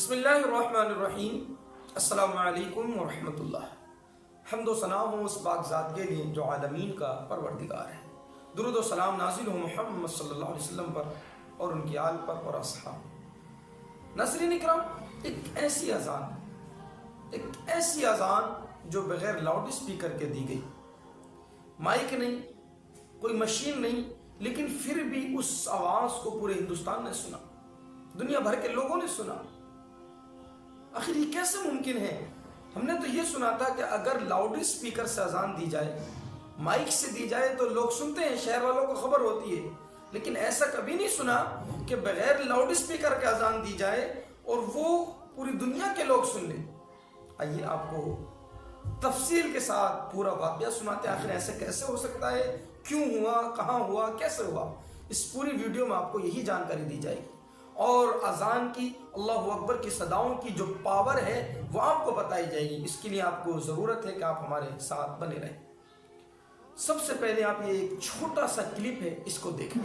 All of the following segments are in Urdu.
بسم اللہ الرحمن الرحیم۔ السلام علیکم ورحمۃ اللہ۔ حمد و ثنا ہو اس پاک ذات کے لیے جو عالمین کا پروردگار ہے۔ درود و سلام نازل ہو محمد صلی اللہ علیہ وسلم پر اور ان کی آل پر اور اصحاب۔ ناظرین اکرام، ایک ایسی اذان جو بغیر لاؤڈ اسپیکر کے دی گئی، مائک نہیں، کوئی مشین نہیں، لیکن پھر بھی اس آواز کو پورے ہندوستان نے سنا، دنیا بھر کے لوگوں نے سنا۔ آخر یہ کیسے ممکن ہے؟ ہم نے تو یہ سنا تھا کہ اگر لاؤڈ اسپیکر سے اذان دی جائے، مائک سے دی جائے تو لوگ سنتے ہیں، شہر والوں کو خبر ہوتی ہے، لیکن ایسا کبھی نہیں سنا کہ بغیر لاؤڈ اسپیکر کے اذان دی جائے اور وہ پوری دنیا کے لوگ سن لیں۔ آئیے آپ کو تفصیل کے ساتھ پورا واقعہ سناتے ہیں، آخر ایسے کیسے ہو سکتا ہے، کیوں ہوا، کہاں ہوا، کیسے ہوا۔ اس پوری ویڈیو میں آپ کو یہی جانکاری دی جائے گی اور اذان کی، اللہ اکبر کی صداؤں کی جو پاور ہے وہ آپ کو بتائی جائے گی۔ اس کے لیے آپ کو ضرورت ہے کہ آپ ہمارے ساتھ بنے رہیں۔ سب سے پہلے آپ یہ ایک چھوٹا سا کلپ ہے، اس کو دیکھیں۔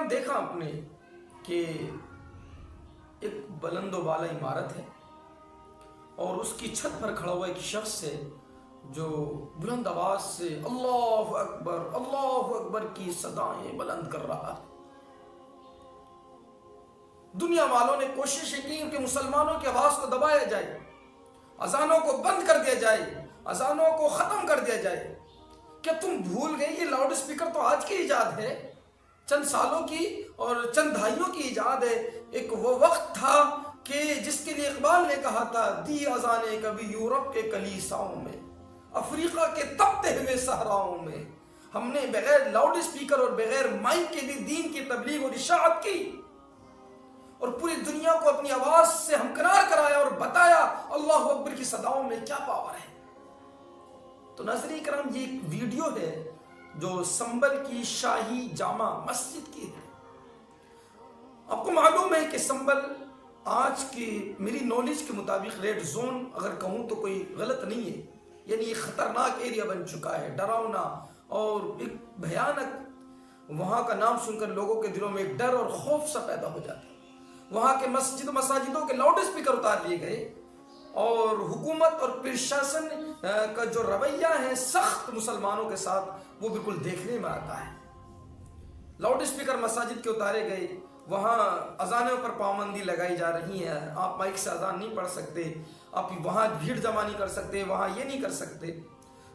دیکھا آپ نے کہ ایک بلند و بالا عمارت ہے اور اس کی چھت پر کھڑا ہوا ایک شخص ہے جو بلند آواز سے اللہ اکبر کی صدائیں بلند کر رہا ہے۔ دنیا والوں نے کوشش کی کہ مسلمانوں کی آواز کو دبایا جائے، اذانوں کو بند کر دیا جائے، اذانوں کو ختم کر دیا جائے۔ کیا تم بھول گئے یہ لاؤڈ اسپیکر تو آج کی ایجاد ہے، چند سالوں کی اور چند دہائیوں کی ایجاد ہے۔ ایک وہ وقت تھا کہ جس کے لیے اقبال نے کہا تھا، دی اذانیں کبھی یورپ کے کلیساؤں میں، افریقہ کے تپتے ہوئے صحراؤں میں، ہم نے بغیر لاؤڈ اسپیکر اور بغیر مائک کے بھی دین کی تبلیغ اور اشاعت کی اور پوری دنیا کو اپنی آواز سے ہمکنار کرایا اور بتایا اللہ اکبر کی صداؤں میں کیا پاور ہے۔ تو ناظرین کرام، یہ ایک ویڈیو ہے جو سنبل کی شاہی جامع مسجد کی ہے۔ آپ کو معلوم ہے کہ سنبل آج کی میری نالج کے مطابق ریڈ زون اگر کہوں تو کوئی غلط نہیں ہے، یعنی یہ خطرناک ایریا بن چکا ہے، ڈراؤنا اور ایک بھیانک۔ وہاں کا نام سن کر لوگوں کے دلوں میں ایک ڈر اور خوف سا پیدا ہو جاتا ہے۔ وہاں کے مساجدوں کے لاؤڈ اسپیکر اتار لیے گئے اور حکومت اور پرشاسن کا جو رویہ ہے سخت مسلمانوں کے ساتھ، وہ بالکل دیکھنے میں آتا ہے۔ لاؤڈ اسپیکر مساجد کے اتارے گئے، وہاں اذانوں پر پابندی لگائی جا رہی ہے، آپ مائک سے اذان نہیں پڑھ سکتے، آپ وہاں بھیڑ جمع نہیں کر سکتے، وہاں یہ نہیں کر سکتے۔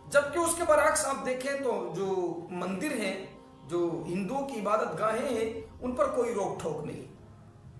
جبکہ اس کے برعکس آپ دیکھیں تو جو مندر ہیں، جو ہندوؤں کی عبادت گاہیں ہیں، ان پر کوئی روک ٹھوک نہیں۔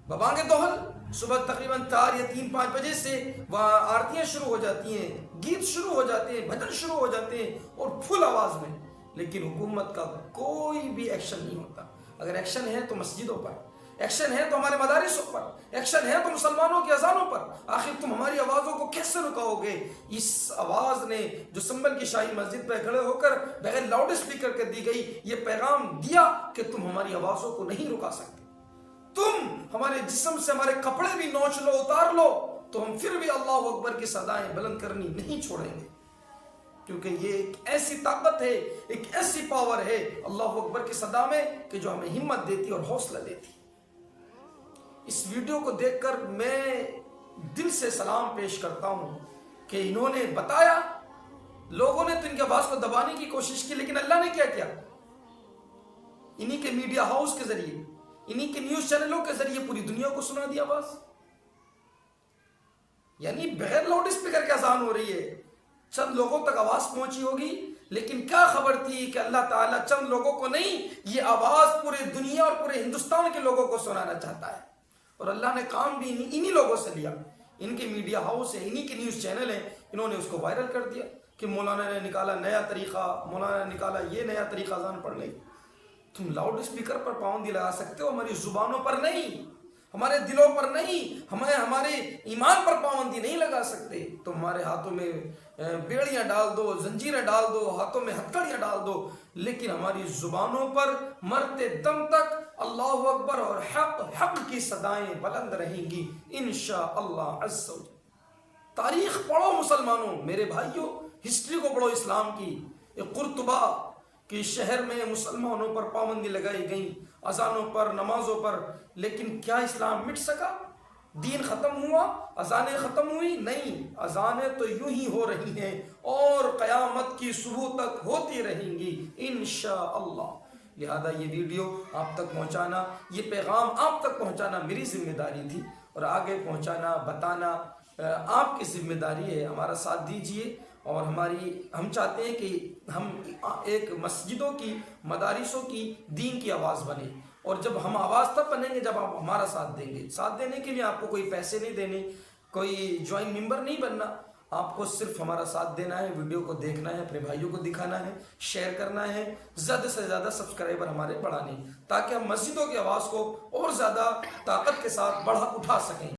ببانگ دوہل صبح تقریباً 4 یا 3-5 بجے سے وہاں آرتیاں شروع ہو جاتی ہیں، گیت شروع ہو جاتے ہیں، بھجن شروع ہو جاتے ہیں اور فل آواز میں، لیکن حکومت کا کوئی بھی ایکشن نہیں ہوتا۔ اگر ایکشن ہے تو مسجدوں پر، ایکشن ہے تو ہمارے مدارسوں پر، ایکشن ہے تو مسلمانوں کی اذانوں پر۔ آخر تم ہماری آوازوں کو کیسے رکاؤ گے؟ اس آواز نے جو سنبل کی شاہی مسجد پہ کھڑے ہو کر بغیر لاؤڈ اسپیکر کے دی گئی، یہ پیغام دیا کہ تم ہماری آوازوں کو نہیں رکا سکتے۔ تم ہمارے جسم سے ہمارے کپڑے بھی نوچ لو، اتار لو، تو ہم پھر بھی اللہ اکبر کی صدائیں بلند کرنی نہیں چھوڑیں گے، کیونکہ یہ ایک ایسی طاقت ہے، ایک ایسی پاور ہے اللہ اکبر کی صدا میں کہ جو ہمیں ہمت دیتی اور حوصلہ دیتی۔ اس ویڈیو کو دیکھ کر میں دل سے سلام پیش کرتا ہوں کہ انہوں نے بتایا، لوگوں نے تو ان کی آواز کو دبانے کی کوشش کی، لیکن اللہ نے کیا کیا؟ انہی کے میڈیا ہاؤس کے ذریعے، انہی کے نیوز چینلوں کے ذریعے پوری دنیا کو سنا دیا آواز۔ یعنی بغیر لاؤڈ اسپیکر کی اذان ہو رہی ہے، چند لوگوں تک آواز پہنچی ہوگی، لیکن کیا خبر تھی کہ اللہ تعالیٰ چند لوگوں کو نہیں، یہ آواز پورے دنیا اور پورے ہندوستان کے لوگوں کو سنانا چاہتا ہے۔ اور اللہ نے کام بھی انہی لوگوں سے لیا، ان کے میڈیا ہاؤس ہیں، انہی کے نیوز چینل ہیں، انہوں نے اس کو وائرل کر دیا کہ مولانا نے نکالا نیا طریقہ، مولانا نے نکالا یہ نیا طریقہ اذان پڑھنے۔ تم لاؤڈ اسپیکر پر پابندی لگا سکتے ہو، ہماری زبانوں پر نہیں۔ ہمارے دلوں پر نہیں، ہمیں ہمارے ایمان پر پابندی نہیں لگا سکتے، تو ہمارے ہاتھوں میں بیڑیاں ڈال دو، زنجیریں ڈال دو، ہاتھوں میں ہتھکڑیاں ڈال دو، لیکن ہماری زبانوں پر مرتے دم تک اللہ اکبر اور حق حق کی صدائیں بلند رہیں گی انشاءاللہ عز و جل۔ تاریخ پڑھو مسلمانوں، میرے بھائیوں، ہسٹری کو پڑھو اسلام کی۔ قرطبہ کہ شہر میں مسلمانوں پر پابندی لگائی گئی، اذانوں پر، نمازوں پر، لیکن کیا اسلام مٹ سکا؟ دین ختم ہوا؟ اذانیں ختم ہوئی؟ نہیں، اذانیں تو یوں ہی ہو رہی ہیں اور قیامت کی صبح تک ہوتی رہیں گی انشاءاللہ۔ لہذا یہ ویڈیو آپ تک پہنچانا، یہ پیغام آپ تک پہنچانا میری ذمہ داری تھی، اور آگے پہنچانا، بتانا آپ کی ذمہ داری ہے۔ ہمارا ساتھ دیجئے، اور ہم چاہتے ہیں کہ ہم ایک مسجدوں کی، مدارسوں کی دین کی آواز بنے، اور جب ہم آواز تب بنیں گے جب آپ ہمارا ساتھ دیں گے۔ ساتھ دینے کے لیے آپ کو کوئی پیسے نہیں دینے، کوئی جوائن ممبر نہیں بننا، آپ کو صرف ہمارا ساتھ دینا ہے، ویڈیو کو دیکھنا ہے، اپنے بھائیوں کو دکھانا ہے، شیئر کرنا ہے، زیادہ سے زیادہ سبسکرائبر ہمارے بڑھانے، تاکہ ہم مسجدوں کی آواز کو اور زیادہ طاقت کے ساتھ اٹھا سکیں۔